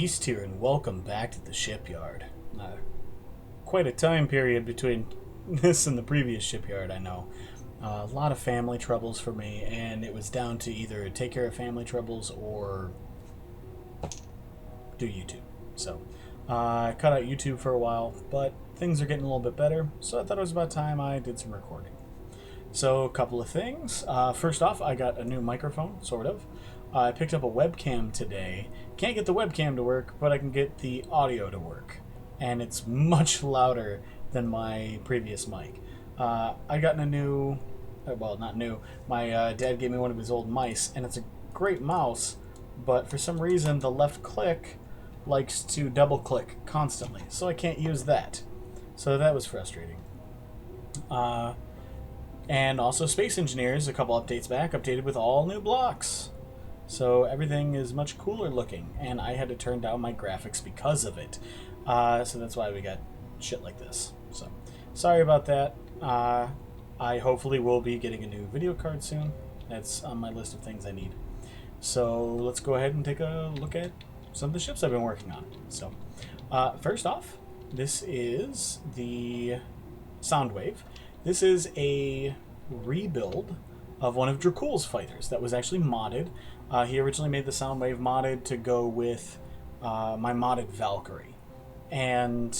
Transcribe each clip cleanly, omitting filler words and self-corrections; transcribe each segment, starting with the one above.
Beast here, and welcome back to the Shipyard. Quite a time period between this and the previous Shipyard, I know. A lot of family troubles for me, and it was down to either take care of family troubles or do YouTube. So, I cut out YouTube for a while, but things are getting a little bit better, so I thought it was about time I did some recording. So, a couple of things. First off, I got a new microphone, sort of. I picked up a webcam today. Can't get the webcam to work, but I can get the audio to work. And it's much louder than my previous mic. I got a new, well, not new, my dad gave me one of his old mice, and it's a great mouse, but for some reason the left click likes to double click constantly, so I can't use that. So that was frustrating. And also Space Engineers, a couple updates back, updated with all new blocks. So everything is much cooler looking, and I had to turn down my graphics because of it. So that's why we got shit like this. So sorry about that. I hopefully will be getting a new video card soon. That's on my list of things I need. So let's go ahead and take a look at some of the ships I've been working on. So first off, this is the Soundwave. This is a rebuild of one of Dracul's fighters that was actually modded. He originally made the Soundwave modded to go with my modded Valkyrie. And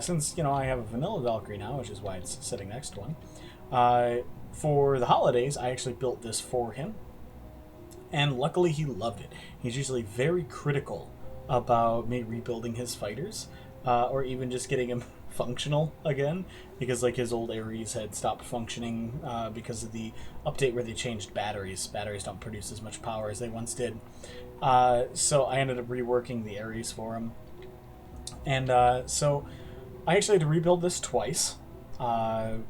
since, I have a vanilla Valkyrie now, which is why it's sitting next to one, for the holidays, I actually built this for him. And luckily he loved it. He's usually very critical about me rebuilding his fighters, or even just getting him functional again, because like his old Ares had stopped functioning because of the update where they changed batteries. Batteries don't produce as much power as they once did. So I ended up reworking the Ares for him. And so I actually had to rebuild this twice. I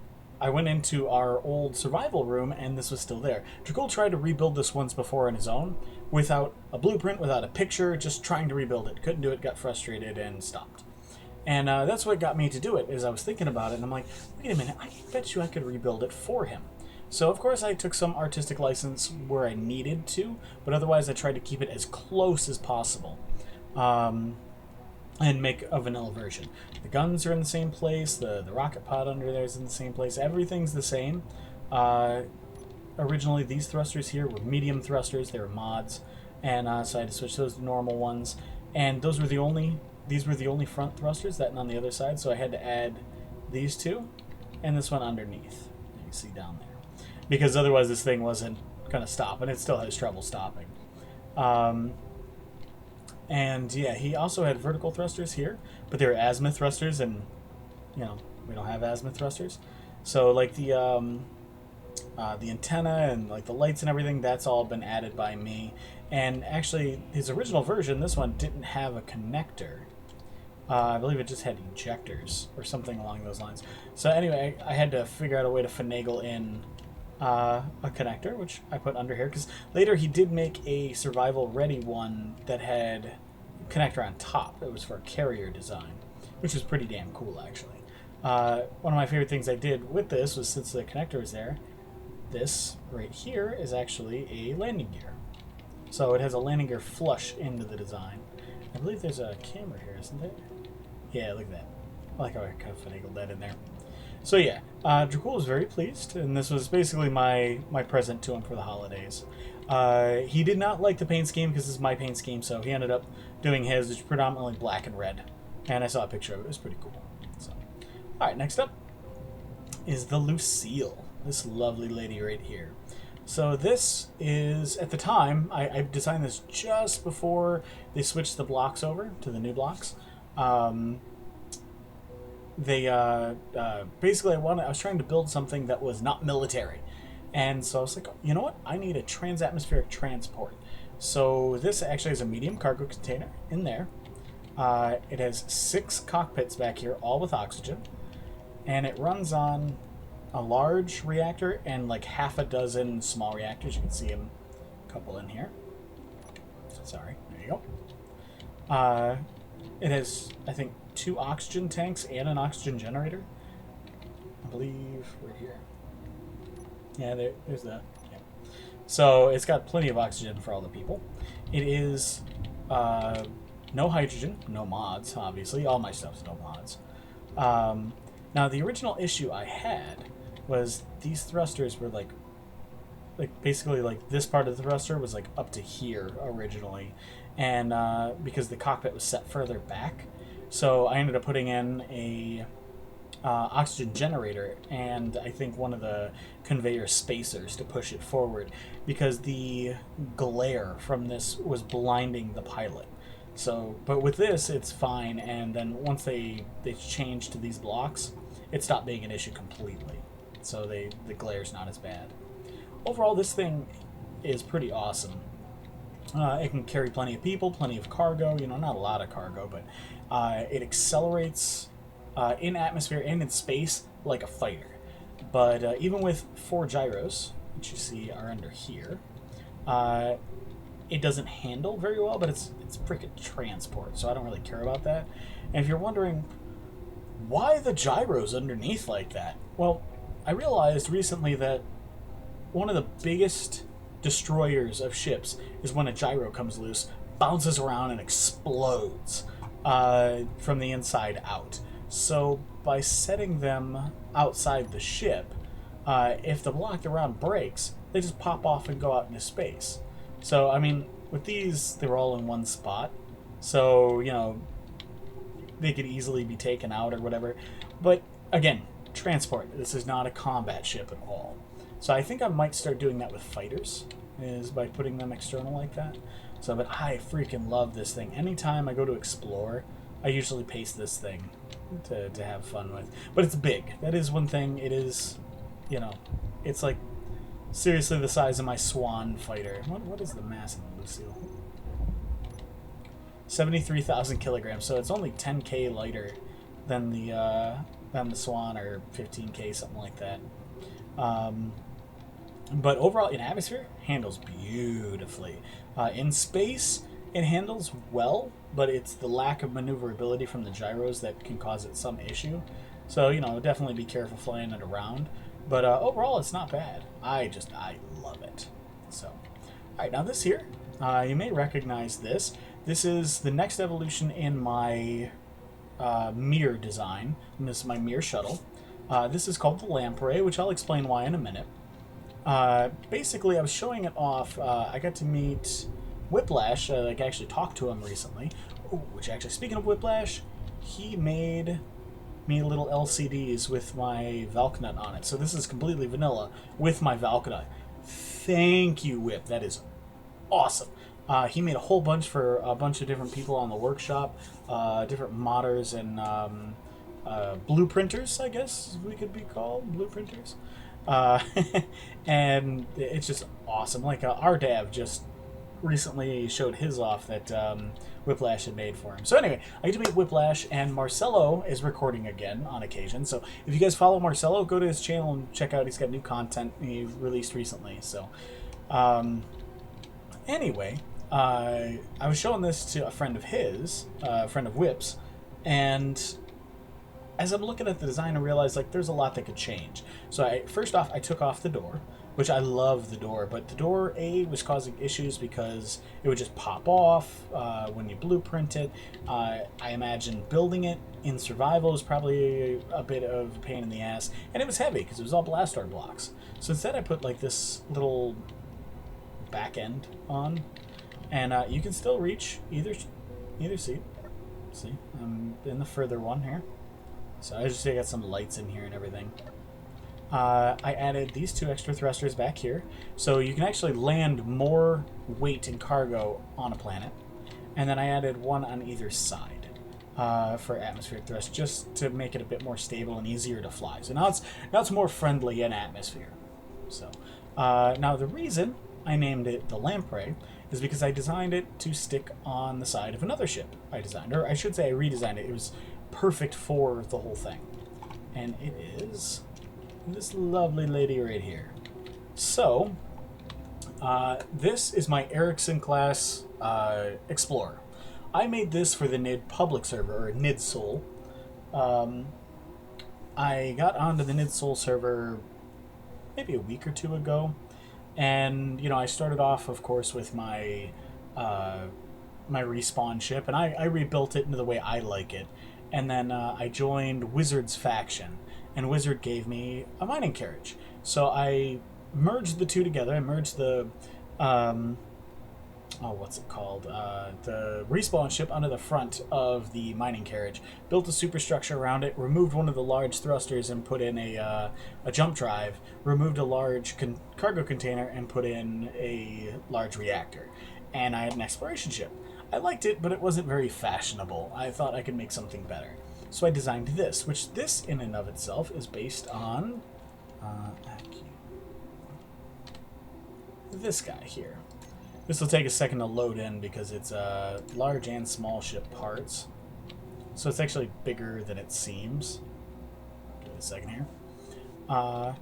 went into our old survival room and this was still there. Dracul tried to rebuild this once before on his own without a blueprint, without a picture, just trying to rebuild it. Couldn't do it, got frustrated and stopped. And that's what got me to do it, is I was thinking about it, and I'm like, wait a minute, I bet you I could rebuild it for him. So, of course, I took some artistic license where I needed to, but otherwise I tried to keep it as close as possible and make a vanilla version. The guns are in the same place, the rocket pod under there is in the same place, everything's the same. Originally, these thrusters here were medium thrusters, they were mods, and so I had to switch those to normal ones, and these were the only front thrusters, that and on the other side, so I had to add these two and this one underneath. You can see down there. Because otherwise this thing wasn't going to stop, and it still has trouble stopping. And yeah, he also had vertical thrusters here, but they were azimuth thrusters, and, we don't have azimuth thrusters. So like the antenna and like the lights and everything, that's all been added by me. And actually, his original version, this one, didn't have a connector. I believe it just had ejectors or something along those lines. So anyway, I had to figure out a way to finagle in a connector, which I put under here, because later he did make a survival-ready one that had a connector on top. It was for a carrier design, which was pretty damn cool, actually. One of my favorite things I did with this was, since the connector was there, this right here is actually a landing gear. So it has a landing gear flush into the design. I believe there's a camera here, isn't there? Yeah, look at that. I like how I kind of finagled that in there. So yeah, Dracul was very pleased, and this was basically my present to him for the holidays. He did not like the paint scheme, because this is my paint scheme, so he ended up doing his, which is predominantly black and red. And I saw a picture of it. It was pretty cool. So, alright, next up is the Lucille. This lovely lady right here. So this is, at the time, I designed this just before they switched the blocks over to the new blocks. Basically I was trying to build something that was not military. And so I was like, you know what? I need a transatmospheric transport. So this actually is a medium cargo container in there. It has 6 cockpits back here, all with oxygen. And it runs on a large reactor and like half a dozen small reactors. You can see them, a couple in here. Sorry, there you go. It has, I think, 2 oxygen tanks and an oxygen generator. I believe right here. Yeah, there's that. Yeah. So it's got plenty of oxygen for all the people. It is No hydrogen, no mods, obviously. All my stuff's no mods. Now, the original issue I had was these thrusters were like basically like this part of the thruster was like up to here originally, and because the cockpit was set further back, so I ended up putting in a oxygen generator and I think one of the conveyor spacers to push it forward because the glare from this was blinding the pilot. So, but with this, it's fine. And then once they changed to these blocks, it stopped being an issue completely. So the glare's not as bad. Overall, this thing is pretty awesome. It can carry plenty of people, plenty of cargo. You know, not a lot of cargo, but it accelerates in atmosphere and in space like a fighter. But even with 4 gyros, which you see are under here, it doesn't handle very well, but it's freaking transport, so I don't really care about that. And if you're wondering, why the gyros underneath like that? Well, I realized recently that one of the biggest destroyers of ships is when a gyro comes loose, bounces around, and explodes from the inside out. So by setting them outside the ship, if the block they're around breaks, they just pop off and go out into space. So, I mean, with these, they were all in one spot. So, you know, they could easily be taken out or whatever. But, again, transport. This is not a combat ship at all. So I think I might start doing that with fighters, is by putting them external like that. So, but I freaking love this thing. Anytime I go to explore, I usually paste this thing to have fun with. But it's big. That is one thing. It is, you know, it's like seriously the size of my Swan fighter. What is the mass of the Lucille? 73,000 kilograms. So it's only 10k lighter than the Swan, or 15k, something like that. But overall, in atmosphere, handles beautifully. In space, it handles well, but it's the lack of maneuverability from the gyros that can cause it some issue. So, you know, definitely be careful flying it around. But overall, it's not bad. I love it. So, alright, now this here, you may recognize this. This is the next evolution in my mirror design. And this is my mirror shuttle. This is called the Lamprey, which I'll explain why in a minute. Basically, I was showing it off. I got to meet Whiplash. Like, I actually talked to him recently. Ooh, which actually, speaking of Whiplash, he made me little LCDs with my Valknut on it. So this is completely vanilla with my Valknut. Thank you, Whip. That is awesome. He made a whole bunch for a bunch of different people on the workshop, different modders and blueprinters, I guess we could be called blueprinters. And it's just awesome. Like RDAV just recently showed his off that Whiplash had made for him. So anyway, I get to meet Whiplash, and Marcelo is recording again on occasion. So if you guys follow Marcelo, go to his channel and check out. He's got new content he released recently. So anyway, I was showing this to a friend of his, a friend of Whip's, and as I'm looking at the design, I realized like there's a lot that could change. So first off, I took off the door, which I love the door, but the door was causing issues because it would just pop off when you blueprint it. I imagine building it in survival is probably a bit of a pain in the ass, and it was heavy because it was all Blastar blocks. So instead, I put like this little back end on, and you can still reach either seat. See, I'm in the further one here. So I just got some lights in here and everything. I added these 2 extra thrusters back here, so you can actually land more weight and cargo on a planet. And then I added one on either side for atmospheric thrust, just to make it a bit more stable and easier to fly. So now it's more friendly in atmosphere. So now the reason I named it the Lamprey is because I designed it to stick on the side of another ship I designed, or I should say I redesigned it. It was perfect for the whole thing, and it is this lovely lady right here. So this is my Ericsson class Explorer. I made this for the NID public server, or NID Soul. I got onto the NID Soul server maybe a week or 2 ago, and you know, I started off, of course, with my my respawn ship, and I rebuilt it into the way I like it. And then I joined Wizard's faction, and Wizard gave me a mining carriage. So I merged the two together. I merged the what's it called? The respawn ship under the front of the mining carriage. Built a superstructure around it. Removed one of the large thrusters and put in a jump drive. Removed a large cargo container and put in a large reactor. And I had an exploration ship. I liked it, but it wasn't very fashionable. I thought I could make something better. So I designed this, which this in and of itself is based on this guy here. This will take a second to load in because it's large and small ship parts. So it's actually bigger than it seems. Give it a second here. I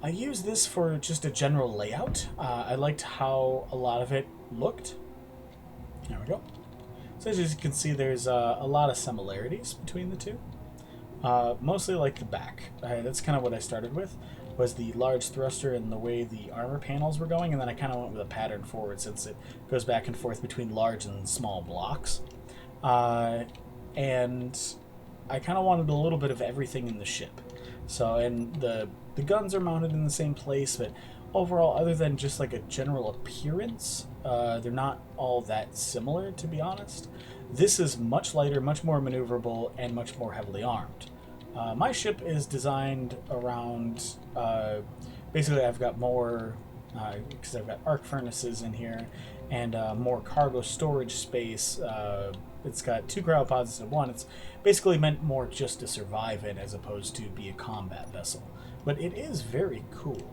use this for just a general layout. I liked how a lot of it looked. There we go. So as you can see, there's a lot of similarities between the two. Mostly like the back. That's kind of what I started with, was the large thruster and the way the armor panels were going, and then I kind of went with a pattern forward since it goes back and forth between large and small blocks. And I kind of wanted a little bit of everything in the ship. So, and the guns are mounted in the same place, but overall, other than just like a general appearance, they're not all that similar, to be honest. This is much lighter, much more maneuverable, and much more heavily armed. My ship is designed around, basically I've got more, because I've got arc furnaces in here, and more cargo storage space. It's got 2 cryopods instead of 1. It's basically meant more just to survive in as opposed to be a combat vessel. But it is very cool.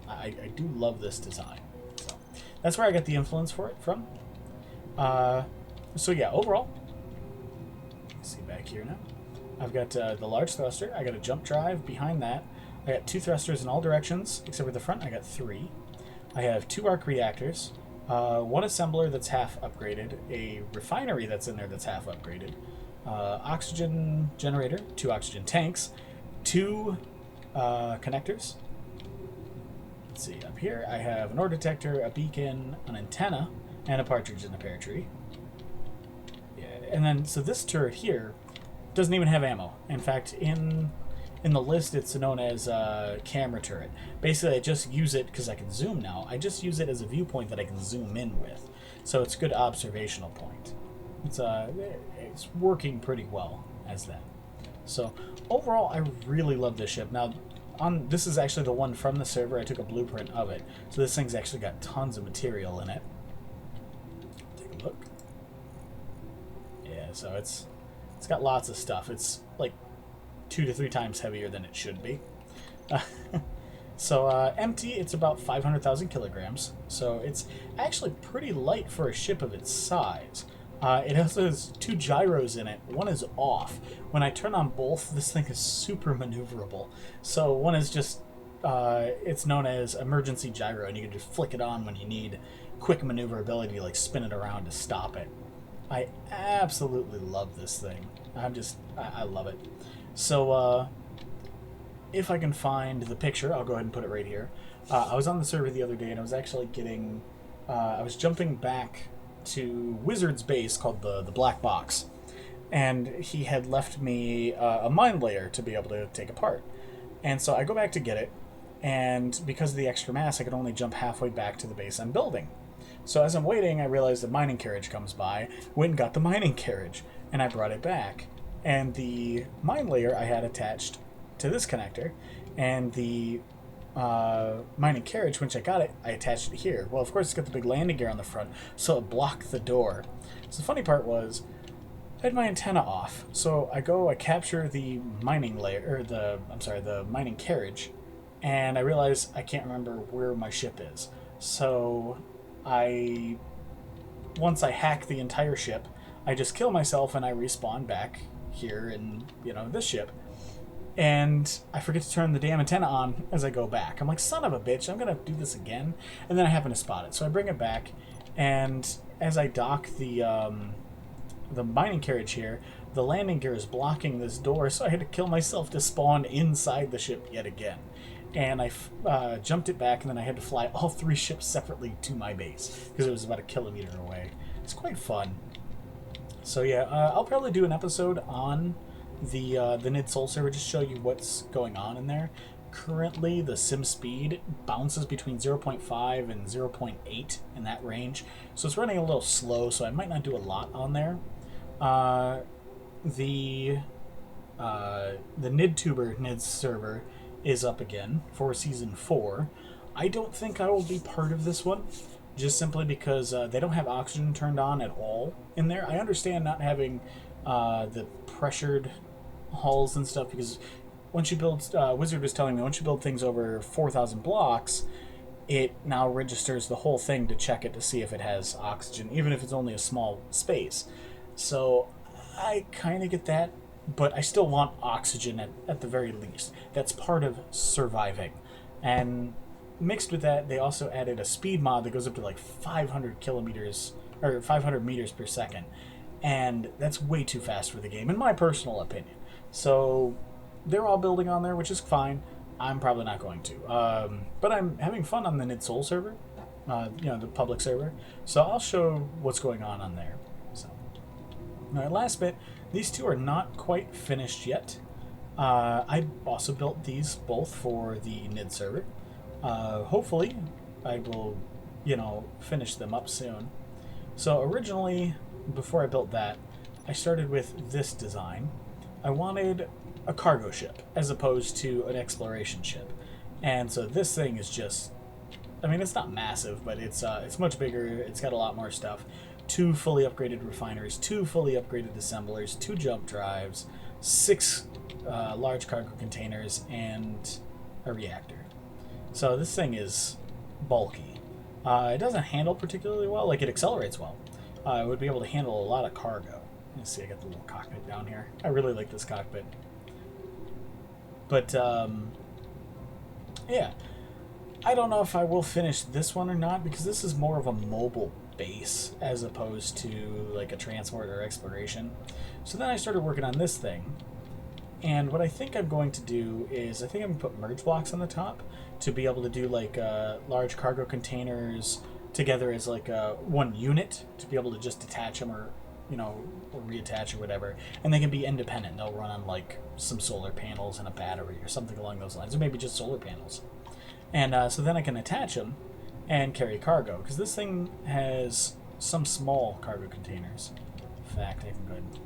I do love this design. So that's where I got the influence for it from. So yeah, overall, let's see back here now. I've got the large thruster. I got a jump drive behind that. I got 2 thrusters in all directions, except for the front I got 3. I have 2 arc reactors, 1 assembler that's half upgraded, a refinery that's in there that's half upgraded, oxygen generator, 2 oxygen tanks, 2 connectors. Let's see, up here I have an ore detector, a beacon, an antenna, and a partridge in a pear tree. Yeah, and then, so this turret here doesn't even have ammo. In fact, in the list it's known as a camera turret. Basically, I just use it, because I can zoom now, I just use it as a viewpoint that I can zoom in with. So it's a good observational point. It's working pretty well as that. So overall, I really love this ship. Now, this is actually the one from the server. I took a blueprint of it. So this thing's actually got tons of material in it. Take a look. Yeah, so it's got lots of stuff. It's like 2 to 3 times heavier than it should be. So empty, it's about 500,000 kilograms. So it's actually pretty light for a ship of its size. It also has 2 gyros in it. One is off. When I turn on both, this thing is super maneuverable. So one is just, it's known as emergency gyro, and you can just flick it on when you need quick maneuverability, like spin it around to stop it. I absolutely love this thing. I love it. So, if I can find the picture, I'll go ahead and put it right here. I was on the server the other day, and I was actually getting, I was jumping back to Wizard's base called the Black Box, and he had left me a mine layer to be able to take apart. And so I go back to get it, and because of the extra mass, I could only jump halfway back to the base I'm building. So as I'm waiting, I realized the mining carriage comes by, went and got the mining carriage, and I brought it back. And the mine layer I had attached to this connector, and the mining carriage, once I got it, I attached it here. Well, of course, it's got the big landing gear on the front, so it blocked the door. So the funny part was, I had my antenna off, so I capture the mining layer, or the mining carriage, and I realize I can't remember where my ship is. So once I hack the entire ship, I just kill myself and I respawn back here in, this ship. And I forget to turn the damn antenna on as I go back. I'm like, son of a bitch, I'm gonna do this again. And then I happen to spot it. So I bring it back, and as I dock the mining carriage here, the landing gear is blocking this door, so I had to kill myself to spawn inside the ship yet again. And I jumped it back, and then I had to fly all 3 ships separately to my base, because it was about 1 kilometer away. It's quite fun. So yeah, I'll probably do an episode on the Nid Soul server, just show you what's going on in there. Currently, the sim speed bounces between 0.5 and 0.8 in that range, so it's running a little slow, so I might not do a lot on there. The NidTuber Nid server is up again for Season 4. I don't think I will be part of this one, just simply because they don't have oxygen turned on at all in there. I understand not having the pressured hulls and stuff, because once you build, Wizard was telling me, once you build things over 4,000 blocks, it now registers the whole thing to check it to see if it has oxygen, even if it's only a small space. So I kind of get that, but I still want oxygen at the very least. That's part of surviving. And mixed with that, they also added a speed mod that goes up to like 500 kilometers, or 500 meters per second. And that's way too fast for the game, in my personal opinion. So they're all building on there, which is fine. I'm probably not going to. But I'm having fun on the Nid Soul server, the public server. So I'll show what's going on there. So, all right, last bit. These two are not quite finished yet. I also built these both for the Nid server. Hopefully, I will, finish them up soon. So originally, before I built that, I started with this design. I wanted a cargo ship as opposed to an exploration ship, and so this thing is just, I mean, it's not massive, but it's much bigger. It's got a lot more stuff. 2 fully upgraded refineries, 2 fully upgraded assemblers, 2 jump drives, 6 large cargo containers, and a reactor. So this thing is bulky. It doesn't handle particularly well. Like, it accelerates well. It would be able to handle a lot of cargo. Let's see, I got the little cockpit down here. I really like this cockpit. But, yeah. I don't know if I will finish this one or not, because this is more of a mobile base as opposed to like a transport or exploration. So then I started working on this thing. And what I think I'm going to do is, I think I'm going to put merge blocks on the top to be able to do like large cargo containers together as like one unit, to be able to just detach them or or reattach or whatever, and they can be independent. They'll run on like some solar panels and a battery or something along those lines, or maybe just solar panels. And so then I can attach them and carry cargo, because this thing has some small cargo containers. In fact, I can go ahead and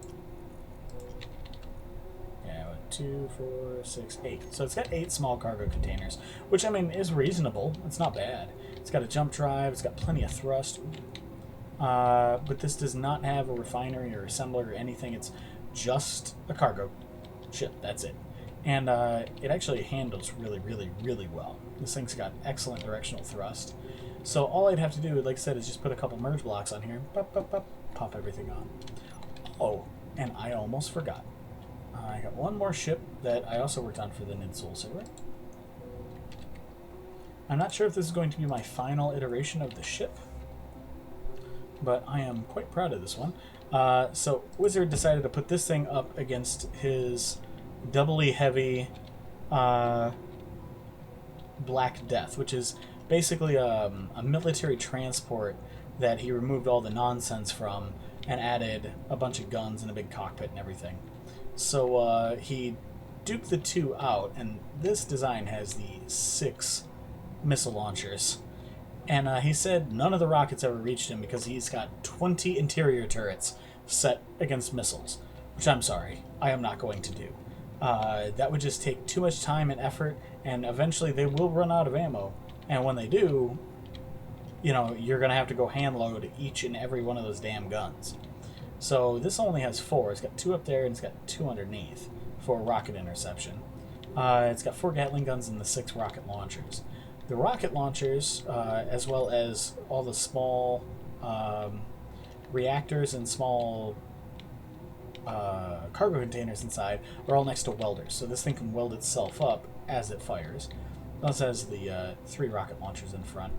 2, 4, 6, 8. So it's got 8 small cargo containers, which, I mean, is reasonable. It's not bad. It's got a jump drive. It's got plenty of thrust. But this does not have a refinery or assembler or anything. It's just a cargo ship. That's it. And it actually handles really, really, really well. This thing's got excellent directional thrust. So all I'd have to do, like I said, is just put a couple merge blocks on here. Pop everything on. Oh, and I almost forgot. I got one more ship that I also worked on for the Nid Soul server. I'm not sure if this is going to be my final iteration of the ship, but I am quite proud of this one. So Wizard decided to put this thing up against his doubly heavy Black Death, which is basically a military transport that he removed all the nonsense from and added a bunch of guns and a big cockpit and everything. So he duped the 2 out, and this design has the 6 missile launchers. And he said none of the rockets ever reached him because he's got 20 interior turrets set against missiles, which I'm sorry, I am not going to do. That would just take too much time and effort, and eventually they will run out of ammo. And when they do, you're going to have to go hand load each and every one of those damn guns. So this only has 4. It's got 2 up there and it's got 2 underneath for rocket interception. It's got 4 Gatling guns and the 6 rocket launchers. The rocket launchers, as well as all the small reactors and small cargo containers inside, are all next to welders. So this thing can weld itself up as it fires. It also has the 3 rocket launchers in front.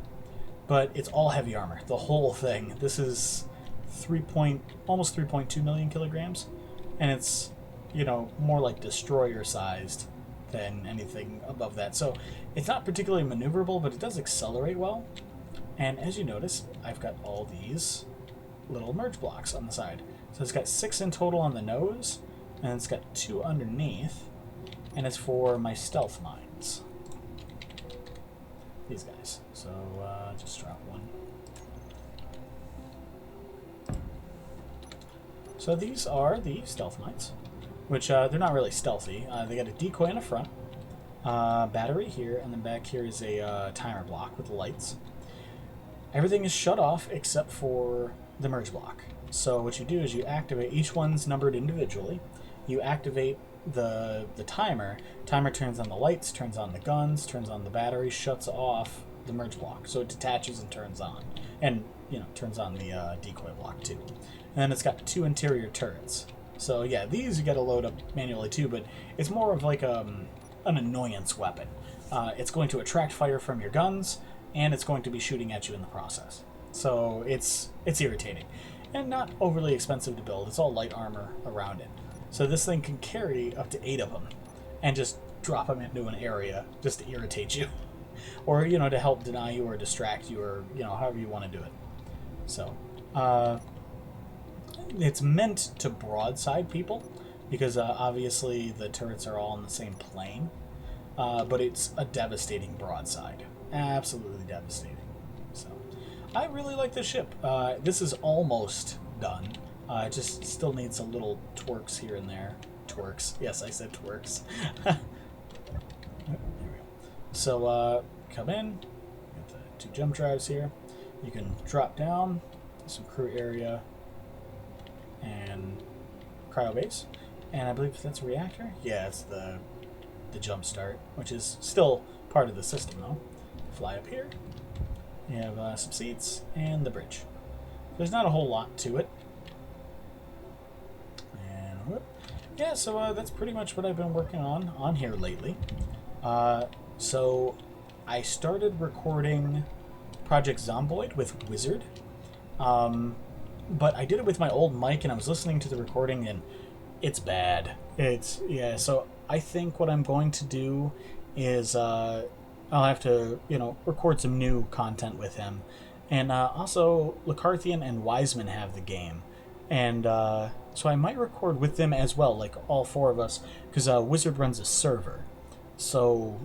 But it's all heavy armor, the whole thing. This is almost 3.2 million kilograms, and it's more like destroyer sized than anything above that. So it's not particularly maneuverable, but it does accelerate well. And as you notice, I've got all these little merge blocks on the side. So it's got 6 in total on the nose, and it's got 2 underneath, and it's for my stealth mines. These guys. So just drop one. So these are the stealth mines, which they're not really stealthy. They got a decoy in the front, battery here, and then back here is a timer block with lights. Everything is shut off except for the merge block. So what you do is you activate, each one's numbered individually. You activate the timer. Timer turns on the lights, turns on the guns, turns on the battery, shuts off the merge block. So it detaches and turns on. And, you know, turns on the decoy block too. And then it's got 2 interior turrets. So yeah, these you gotta load up manually too, but it's more of like an annoyance weapon. It's going to attract fire from your guns, and it's going to be shooting at you in the process. So it's irritating. And not overly expensive to build. It's all light armor around it. So this thing can carry up to 8 of them, and just drop them into an area just to irritate you. Or, you know, to help deny you or distract you, or, you know, however you want to do it. So, it's meant to broadside people, because obviously the turrets are all on the same plane, but it's a devastating broadside. Absolutely devastating. So, I really like this ship. This is almost done. It just still needs a little twerks here and there. Twerks. Yes, I said twerks. There we go. So, come in. Got the 2 jump drives here. You can drop down. Some crew area. And cryo base. And I believe that's a reactor. Yeah, it's the jump start, which is still part of the system, though. Fly up here. You have some seats and the bridge. There's not a whole lot to it. And whoop. Yeah, so that's pretty much what I've been working on here lately. So I started recording Project Zomboid with Wizard. But I did it with my old mic, and I was listening to the recording, and it's bad. Yeah, so I think what I'm going to do is I'll have to, you know, record some new content with him. And also, Lacarthian and Wiseman have the game. And so I might record with them as well, like all 4 of us, because Wizard runs a server. So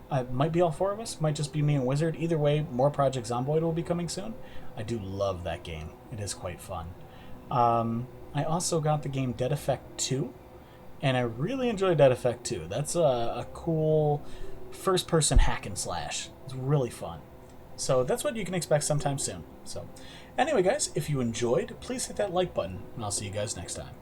it might be all 4 of us, might just be me and Wizard. Either way, more Project Zomboid will be coming soon. I do love that game. It is quite fun. I also got the game Dead Effect 2, and I really enjoy Dead Effect 2. That's a cool first-person hack and slash. It's really fun. So that's what you can expect sometime soon. So anyway, guys, if you enjoyed, please hit that like button, and I'll see you guys next time.